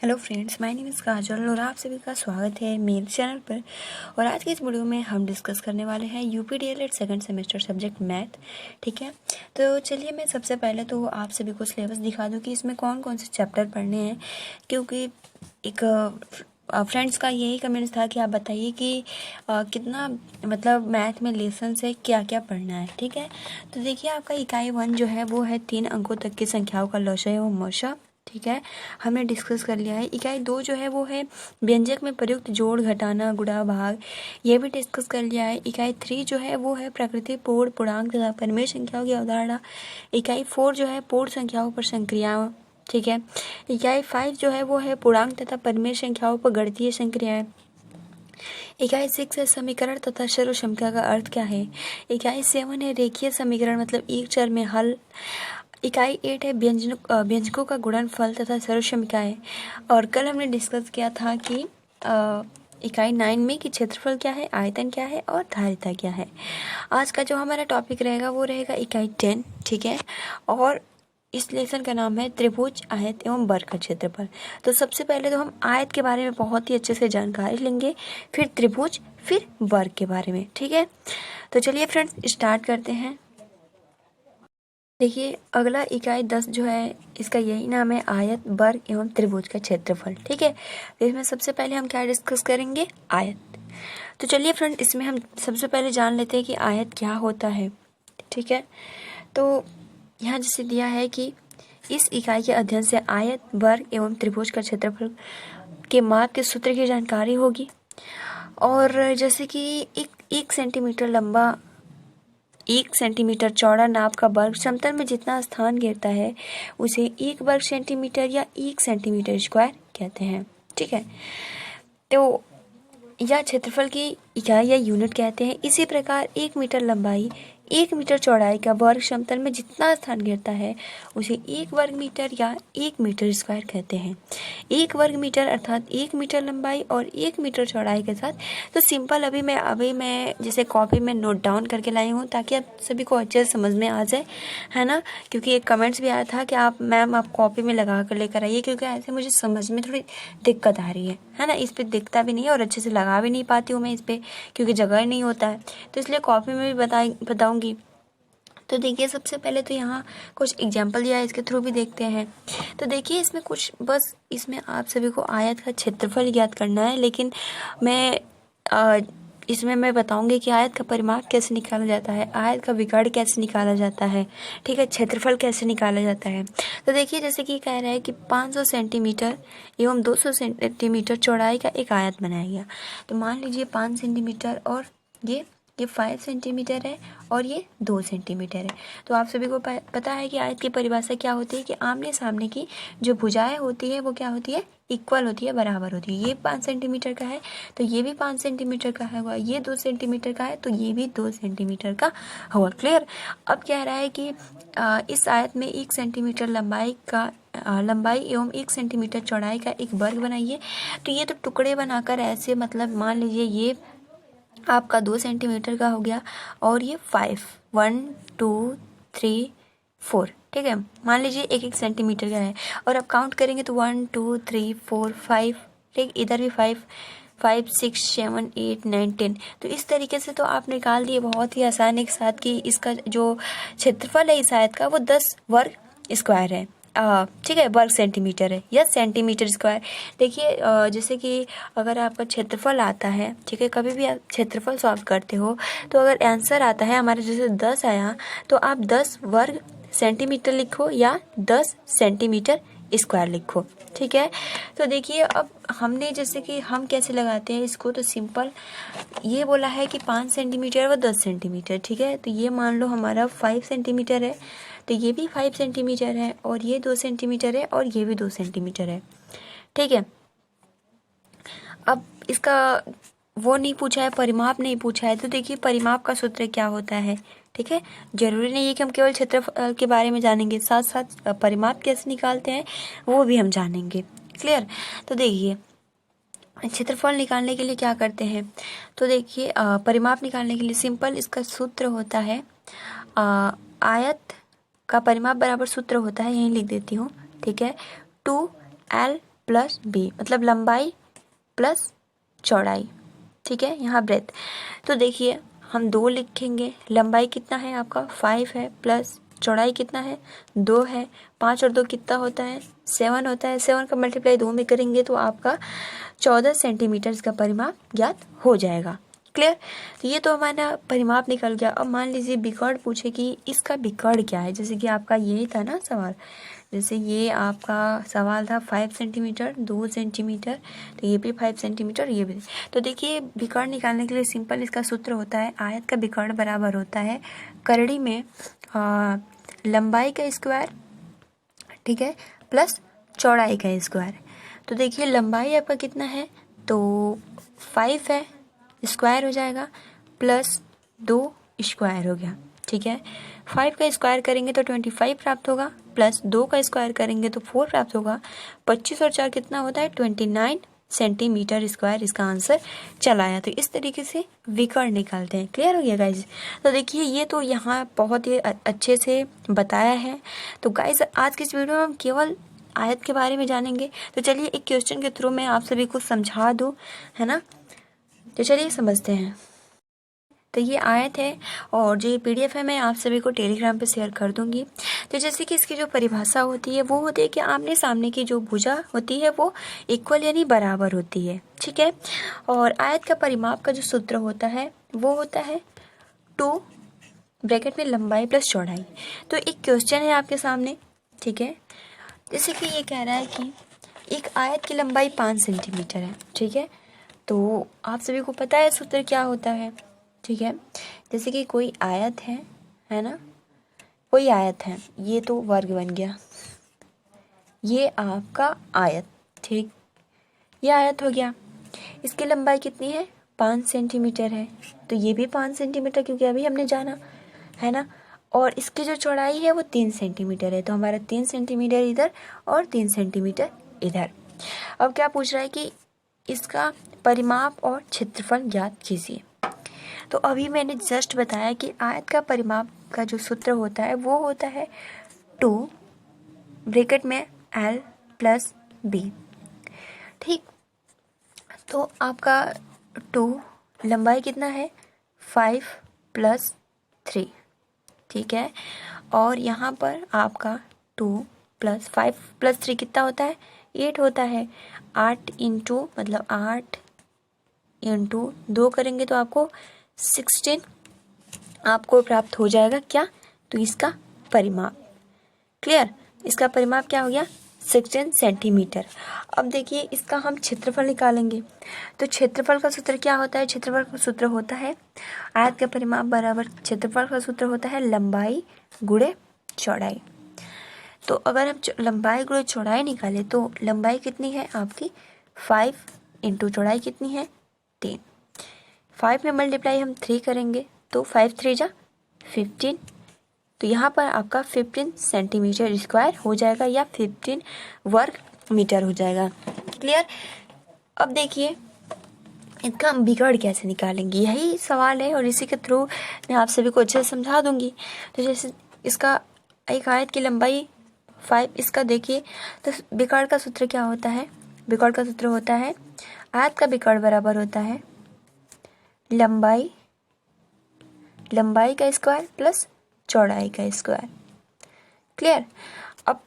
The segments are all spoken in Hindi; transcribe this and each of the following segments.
Hello friends, my name is Kajal और आप सभी का स्वागत है मेरे चैनल पर। और आज के इस वीडियो में हम डिस्कस करने वाले हैं UP DElEd second semester subject math. ठीक है, तो चलिए मैं सबसे पहले तो आप सभी को सिलेबस दिखा दूं कि इसमें कौन कौन से चैप्टर पढ़ने हैं, क्योंकि एक फ्रेंड्स का यही कमेंट्स था कि आप बताइए कि कितना मतलब मैथ में लेसन से क्या क्या पढ़ना है। ठीक है, तो देखिए आपका इकाई 1 जो है वो है 3 अंकों तक की संख्याओं का लॉशय एवं मौशा। ठीक है, हमने डिस्कस कर लिया है। इकाई 2 जो है वो है व्यंजक में प्रयुक्त जोड़, घटाना, गुणा, भाग, ये भी डिस्कस कर लिया है। इकाई 3 जो है वो है प्रकृति, पूर्ण, पूर्णांक तथा परिमेय संख्याओं की अवधारणा। इकाई 4 जो है पूर्ण संख्याओं पर संक्रियाएं। ठीक है, इकाई 5 जो है वो है पूर्णांक तथा परिमेय संख्याओं पर गणितीय संक्रियाएं। इकाई 6 है समीकरण तथा सर्वसंख्या का अर्थ क्या है। इकाई 7 है रेखीय समीकरण मतलब एक चर में हल। इकाई 8 है व्यंजकों का गुणनफल तथा सर्वसंख्याएं। और कल हमने डिस्कस किया था कि इकाई 9 में कि क्षेत्रफल क्या है, आयतन क्या है और धारिता क्या है। आज का जो हमारा टॉपिक रहेगा वो रहेगा इकाई 10। ठीक है, और इस लेसन का नाम है त्रिभुज, आयत एवं वर्ग का क्षेत्रफल। तो सबसे पहले तो हम आयत के बारे में बहुत ही अच्छे से जानकारी लेंगे, फिर त्रिभुज, फिर वर्ग के बारे में। ठीक है, तो चलिए फ्रेंड्स स्टार्ट करते हैं। देखिए अगला इकाई 10 जो है इसका यही नाम है आयत, वर्ग एवं त्रिभुज का क्षेत्रफल। ठीक है, तो इसमें सबसे पहले हम क्या डिस्कस करेंगे, आयत। तो चलिए फ्रेंड इसमें हम सबसे पहले जान लेते हैं कि आयत क्या होता है। ठीक है, तो यहाँ जैसे दिया है कि इस इकाई के अध्ययन से आयत, वर्ग एवं त्रिभुज का क्षेत्रफल के माप के सूत्र की जानकारी होगी। और जैसे कि एक सेंटीमीटर लंबा, 1 सेंटीमीटर चौड़ा नाप का वर्ग समतल में जितना स्थान घेरता है उसे 1 वर्ग सेंटीमीटर या 1 सेंटीमीटर स्क्वायर कहते हैं। ठीक है, तो यह क्षेत्रफल की इकाई या यूनिट कहते हैं। इसी प्रकार 1 मीटर लंबाई, 1 मीटर चौड़ाई का वर्ग समतल में जितना स्थान घेरता है उसे 1 वर्ग मीटर या 1 मीटर स्क्वायर कहते हैं। 1 वर्ग मीटर अर्थात 1 मीटर लंबाई और 1 मीटर चौड़ाई के साथ। तो सिंपल अभी मैं जैसे कॉपी में नोट डाउन करके लाई हूँ ताकि आप सभी को अच्छे से समझ में आ जाए, है ना। क्योंकि एक कमेंट्स भी आया था कि आप मैम आप कॉपी में लगा कर लेकर आइए, क्योंकि ऐसे मुझे समझ में थोड़ी दिक्कत आ रही है ना। इस पर दिखता भी नहीं है और अच्छे से लगा भी नहीं पाती हूँ मैं इस पर, क्योंकि जगह नहीं होता है, तो इसलिए कॉपी में भी बताऊंगी। तो देखिए सबसे पहले तो यहाँ कुछ एग्जाम्पल दिया है, इसके थ्रू भी देखते हैं। तो देखिए इसमें कुछ बस इसमें आप सभी को आयत का क्षेत्रफल ज्ञात करना है, लेकिन इसमें मैं बताऊंगी कि आयत का परिमाप कैसे निकाला जाता है, आयत का विकर्ण कैसे निकाला जाता है, ठीक है, क्षेत्रफल कैसे निकाला जाता है। तो देखिए जैसे कि कह रहा है कि 500 सेंटीमीटर एवं 200 सेंटीमीटर चौड़ाई का एक आयत बनाया गया। तो मान लीजिए 5 सेंटीमीटर और ये 5 सेंटीमीटर है और ये 2 सेंटीमीटर है। तो आप सभी को पता है कि आयत की परिभाषा क्या होती है कि आमने सामने की जो भुजाएं होती है वो क्या होती है, इक्वल होती है, बराबर होती है। ये 5 सेंटीमीटर का है तो ये भी 5 सेंटीमीटर का है, ये 2 सेंटीमीटर का है तो ये भी 2 सेंटीमीटर का होगा। क्लियर। अब कह रहा है कि इस आयत में 1 सेंटीमीटर लंबाई एवं 1 सेंटीमीटर चौड़ाई का एक वर्ग बनाइए। तो ये तो टुकड़े बनाकर ऐसे, मतलब मान लीजिए ये आपका 2 सेंटीमीटर का हो गया और ये 1 2 3 4, ठीक है। मान लीजिए 1 सेंटीमीटर का है और अब काउंट करेंगे तो 1 2 3 4 5, ठीक, इधर भी 5 6 7 8 9 10। तो इस तरीके से तो आप निकाल दिए बहुत ही आसानी के साथ कि इसका जो क्षेत्रफल है इस आयत का वो 10 वर्ग स्क्वायर है। ठीक है, वर्ग सेंटीमीटर है या सेंटीमीटर स्क्वायर। देखिए जैसे कि अगर आपका क्षेत्रफल आता है, ठीक है, कभी भी आप क्षेत्रफल सॉल्व करते हो तो अगर आंसर आता है हमारे जैसे 10 आया तो आप 10 वर्ग सेंटीमीटर लिखो या 10 सेंटीमीटर स्क्वायर लिखो। ठीक है, तो देखिए अब हमने जैसे कि हम कैसे लगाते हैं इसको, तो सिंपल ये बोला है कि 5 सेंटीमीटर व 10 सेंटीमीटर। ठीक है, तो ये मान लो हमारा 5 सेंटीमीटर है तो ये भी 5 सेंटीमीटर है और ये 2 सेंटीमीटर है और ये भी 2 सेंटीमीटर है। ठीक है, अब इसका वो नहीं पूछा है, परिमाप नहीं पूछा है। तो देखिए परिमाप का सूत्र क्या होता है। ठीक है, जरूरी नहीं है कि हम केवल क्षेत्रफल के बारे में जानेंगे, साथ साथ परिमाप कैसे निकालते हैं वो भी हम जानेंगे। क्लियर। तो देखिए क्षेत्रफल निकालने के लिए क्या करते हैं, तो देखिए परिमाप निकालने के लिए सिंपल इसका सूत्र होता है आयत का परिमाप बराबर सूत्र होता है, यहीं लिख देती हूँ। ठीक है, 2L प्लस बी, मतलब लंबाई प्लस चौड़ाई, ठीक है, यहाँ ब्रेथ। तो देखिए हम 2 लिखेंगे, लंबाई कितना है आपका 5 है, प्लस चौड़ाई कितना है 2 है, 5 और 2 कितना होता है 7 होता है। 7 का मल्टीप्लाई 2 में करेंगे तो आपका 14 सेंटीमीटर इसका परिमाप ज्ञात हो जाएगा। क्लियर। तो ये तो हमारा परिमाप निकल गया। अब मान लीजिए बिकॉर्ड पूछे कि इसका बिकॉर्ड क्या है, जैसे कि आपका यही था ना सवाल, जैसे ये आपका सवाल था 5 सेंटीमीटर 2 सेंटीमीटर, तो ये भी 5 सेंटीमीटर ये भी। तो देखिए बिकॉर्ड निकालने के लिए सिंपल इसका सूत्र होता है, आयत का बिकॉर्ड बराबर होता है करड़ी में लंबाई का स्क्वायर, ठीक है, प्लस चौड़ाई का स्क्वायर। तो देखिए लंबाई आपका कितना है तो 5 है, स्क्वायर हो जाएगा, प्लस 2 स्क्वायर हो गया, ठीक है। 5 का स्क्वायर करेंगे तो 25 प्राप्त होगा, प्लस 2 का स्क्वायर करेंगे तो 4 प्राप्त होगा। 25 और 4 कितना होता है 29 सेंटीमीटर स्क्वायर इसका आंसर चला आया। तो इस तरीके से विकर्ण निकालते हैं। क्लियर हो गया गाइज। तो देखिए ये तो यहाँ बहुत ही अच्छे से बताया है। तो गाइज आज की इस वीडियो में हम केवल आयत के बारे में जानेंगे। तो चलिए एक क्वेश्चन के थ्रू मैं आप सभी को समझा दूँ, है ना। तो चलिए समझते हैं। तो ये आयत है और जो ये PDF है मैं आप सभी को टेलीग्राम पे शेयर कर दूंगी। तो जैसे कि इसकी जो परिभाषा होती है वो होती है कि आमने सामने की जो भुजा होती है वो इक्वल यानी बराबर होती है, ठीक है। और आयत का परिमाप का जो सूत्र होता है वो होता है 2 ब्रैकेट में लंबाई प्लस चौड़ाई। तो एक क्वेश्चन है आपके सामने, ठीक है। जैसे कि ये कह रहा है कि एक आयत की लंबाई 5 सेंटीमीटर है, ठीक है। तो आप सभी को पता है सूत्र क्या होता है, ठीक है। जैसे कि कोई आयत है ना, कोई आयत है, ये तो वर्ग बन गया, ये आपका आयत, ठीक, ये आयत हो गया। इसकी लंबाई कितनी है 5 सेंटीमीटर है, तो ये भी 5 सेंटीमीटर क्योंकि अभी हमने जाना, है ना। और इसकी जो चौड़ाई है वो 3 सेंटीमीटर है, तो हमारा 3 सेंटीमीटर इधर और 3 सेंटीमीटर इधर। अब क्या पूछ रहा है कि इसका परिमाप और क्षेत्रफल ज्ञात कीजिए। तो अभी मैंने जस्ट बताया कि आयत का परिमाप का जो सूत्र होता है वो होता है 2 ब्रैकेट में L प्लस B, ठीक। तो आपका 2 लंबाई कितना है 5 प्लस 3, ठीक है। और यहाँ पर आपका 2 प्लस 5 प्लस 3 कितना होता है 8 होता है। 8 इंटू मतलब 8 इंटू 2 करेंगे तो आपको 16 आपको प्राप्त हो जाएगा। क्या, तो इसका परिमाप। क्लियर। इसका परिमाप क्या हो गया 16 सेंटीमीटर। अब देखिए इसका हम क्षेत्रफल निकालेंगे। तो क्षेत्रफल का सूत्र क्या होता है, क्षेत्रफल का सूत्र होता है आयत का परिमाप बराबर क्षेत्रफल का सूत्र होता है लंबाई गुणे चौड़ाई। तो अगर हम लंबाई गुणे चौड़ाई निकालें तो लंबाई कितनी है आपकी 5 इंटू चौड़ाई कितनी है 3। 5 में मल्टीप्लाई हम 3 करेंगे तो 5 3 जा 15। तो यहाँ पर आपका 15 सेंटीमीटर स्क्वायर हो जाएगा या 15 वर्ग मीटर हो जाएगा। क्लियर। अब देखिए इसका हम बिगड़ कैसे निकालेंगे, यही सवाल है और इसी के थ्रू मैं आप सभी को अच्छे से समझा दूंगी। तो जैसे इसका एक आयत की लंबाई 5, इसका देखिए तो बिगड़ का सूत्र क्या होता है, बिगड़ का सूत्र होता है आयत का बिगड़ बराबर होता है लंबाई का स्क्वायर प्लस चौड़ाई का स्क्वायर। क्लियर। अब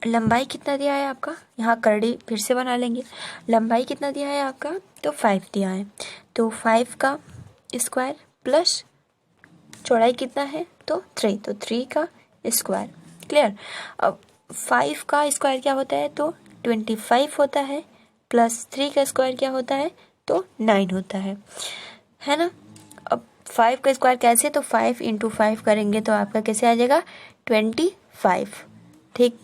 लंबाई कितना दिया है आपका, यहाँ करड़ी फिर से बना लेंगे। लंबाई कितना दिया है आपका तो 5 दिया है, तो 5 का स्क्वायर प्लस चौड़ाई कितना है तो 3, तो 3 का स्क्वायर। क्लियर। अब 5 का स्क्वायर क्या होता है तो 25 होता है, प्लस 3 का स्क्वायर क्या होता है तो 9 होता है ना। अब 5 का स्क्वायर कैसे, तो 5 इंटू 5 करेंगे तो आपका कैसे आ जाएगा 25, ठीक।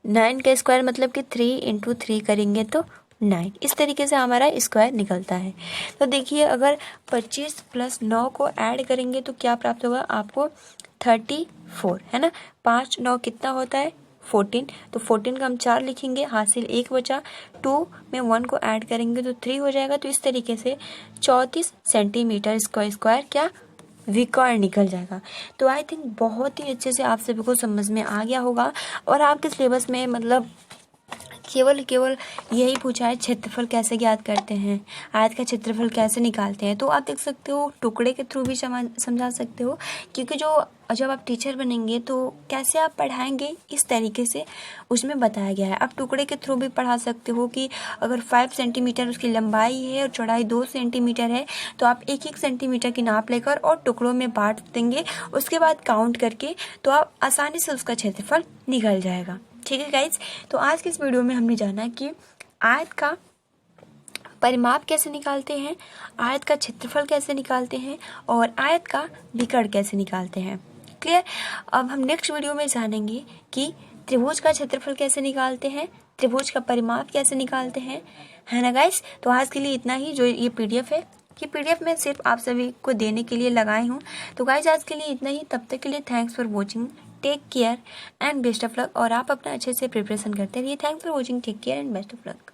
9 का स्क्वायर मतलब कि 3 इंटू 3 करेंगे तो 9। इस तरीके से हमारा स्क्वायर निकलता है। तो देखिए अगर 25 प्लस 9 को ऐड करेंगे तो क्या प्राप्त होगा आपको 34, है ना। 5 9 कितना होता है 14, तो 14 का हम 4 लिखेंगे, हासिल 1 बचा। 2 में 1 को ऐड करेंगे तो 3 हो जाएगा। तो इस तरीके से 34 सेंटीमीटर स्क्वायर क्या विकर्ण निकल जाएगा। तो आई थिंक बहुत ही अच्छे से आप सभी को समझ में आ गया होगा और आपके सिलेबस में मतलब केवल यही पूछा है क्षेत्रफल कैसे ज्ञात करते हैं, आयत का क्षेत्रफल कैसे निकालते हैं। तो आप देख सकते हो टुकड़े के थ्रू भी समझा सकते हो, क्योंकि जब आप टीचर बनेंगे तो कैसे आप पढ़ाएंगे इस तरीके से उसमें बताया गया है। आप टुकड़े के थ्रू भी पढ़ा सकते हो कि अगर 5 सेंटीमीटर उसकी लंबाई है और चौड़ाई 2 सेंटीमीटर है तो आप 1-1 सेंटीमीटर की नाप लेकर और टुकड़ों में बांट देंगे, उसके बाद काउंट करके तो आप आसानी से उसका क्षेत्रफल निकल जाएगा। ठीक है गाइज, तो आज के इस वीडियो में हमने जाना कि आयत का परिमाप कैसे निकालते हैं, आयत का क्षेत्रफल कैसे निकालते हैं और आयत का विकर्ण कैसे निकालते हैं। क्लियर। अब हम नेक्स्ट वीडियो में जानेंगे कि त्रिभुज का क्षेत्रफल कैसे निकालते हैं, त्रिभुज का परिमाप कैसे निकालते हैं, है ना गाइस। तो आज के लिए इतना ही। जो ये PDF है, ये PDF मैं सिर्फ आप सभी को देने के लिए लगाई हूँ। तो गाइस आज के लिए इतना ही। तब तक के लिए thanks for watching, take care and best of luck. और आप अपना अच्छे से प्रिपरेशन करते रहिए। Thanks for watching, take care and best of luck.